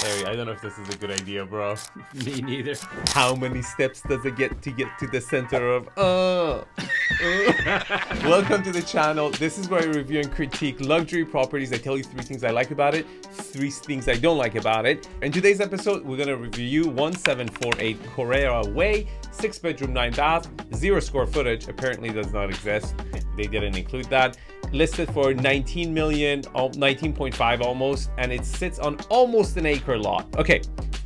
Harry, I don't know if this is a good idea, bro. Me neither. How many steps does it get to the center of Welcome to the channel. This is where I review and critique luxury properties. I tell you 3 things I like about it, 3 things I don't like about it. In today's episode, we're gonna review 1748 Correa Way, 6-bedroom, 9-bath, 0 square footage. Apparently does not exist. They didn't include that. Listed for 19 million, 19.5 almost, and it sits on almost an acre lot. Okay,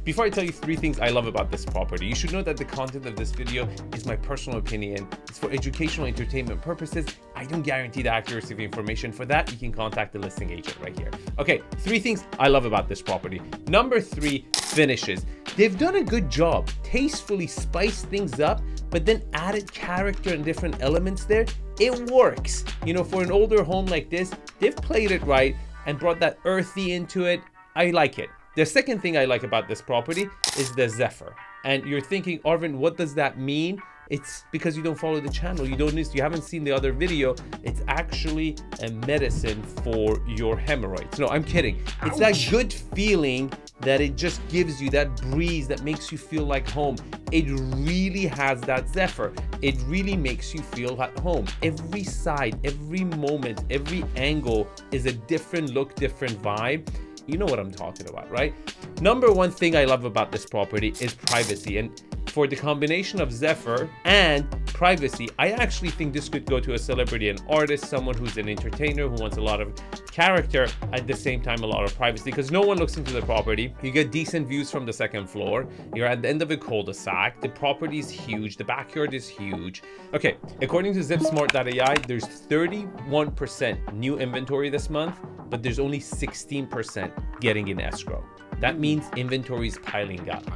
before I tell you 3 things I love about this property, you should know that the content of this video is my personal opinion. It's for educational entertainment purposes. I don't guarantee the accuracy of information. For that, you can contact the listing agent right here. Okay, 3 things I love about this property. Number 3, finishes. They've done a good job, tastefully spiced things up, but then added character and different elements there. It works. You know, for an older home like this, they've played it right and brought that earthy into it. I like it. The second thing I like about this property is the zephyr. And you're thinking, Arvind, what does that mean? It's because you don't follow the channel. You haven't seen the other video. It's actually a medicine for your hemorrhoids. No, I'm kidding. It's that good feeling that it just gives you, that breeze that makes you feel like home. It really has that zephyr. It really makes you feel at home. Every side, every moment, every angle is a different look, different vibe. You know what I'm talking about, right? Number 1 thing I love about this property is privacy. And for the combination of zephyr and privacy, I actually think this could go to a celebrity, an artist, someone who's an entertainer, who wants a lot of character, at the same time a lot of privacy, because no one looks into the property. You get decent views from the 2nd floor. You're at the end of a cul-de-sac. The property is huge. The backyard is huge. Okay, according to zipsmart.ai, there's 31% new inventory this month, but there's only 16% getting in escrow. That means inventory is piling up.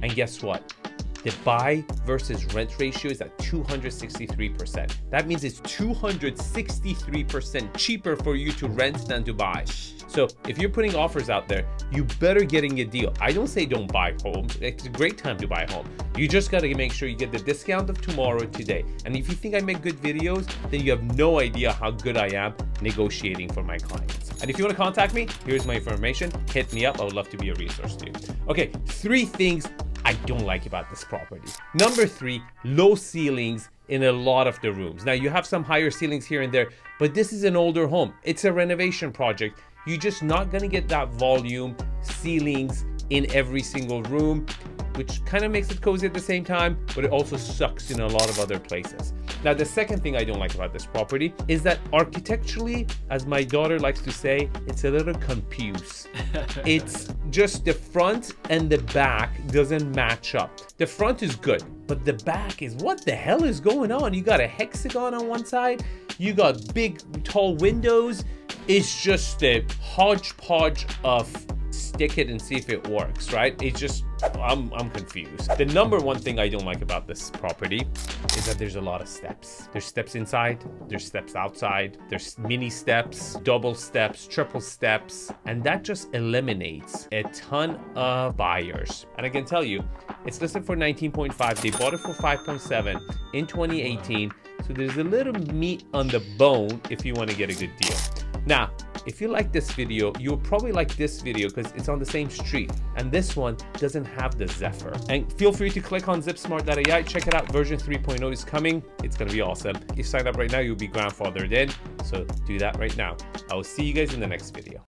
And guess what? The buy versus rent ratio is at 263%. That means it's 263% cheaper for you to rent than to buy. So if you're putting offers out there, you better getting a deal. I don't say don't buy home. It's a great time to buy home. You just got to make sure you get the discount of tomorrow today. And if you think I make good videos, then you have no idea how good I am negotiating for my clients. And if you want to contact me, here's my information. Hit me up. I would love to be a resource to you. Okay, 3 things I don't like about this property. Number 3, low ceilings in a lot of the rooms. Now you have some higher ceilings here and there, but this is an older home. It's a renovation project. You're just not gonna get that volume ceilings in every single room, which kind of makes it cozy at the same time, but it also sucks in a lot of other places. Now, the second thing I don't like about this property is that architecturally, as my daughter likes to say, it's a little confused. It's just the front and the back doesn't match up. The front is good, but the back is, what the hell is going on? You got a hexagon on one side, you got big, tall windows. It's just a hodgepodge of stick it and see if it works, right? It's just, I'm confused. The number 1 thing I don't like about this property is that there's a lot of steps. There's steps inside, there's steps outside, there's mini steps, double steps, triple steps, and that just eliminates a ton of buyers. And I can tell you, it's listed for 19.5. They bought it for 5.7 in 2018. So there's a little meat on the bone if you want to get a good deal. Now, if you like this video, you'll probably like this video because it's on the same street. And this one doesn't have the zephyr. And feel free to click on zipsmart.ai. Check it out. Version 3.0 is coming. It's going to be awesome. If you sign up right now, you'll be grandfathered in. So do that right now. I will see you guys in the next video.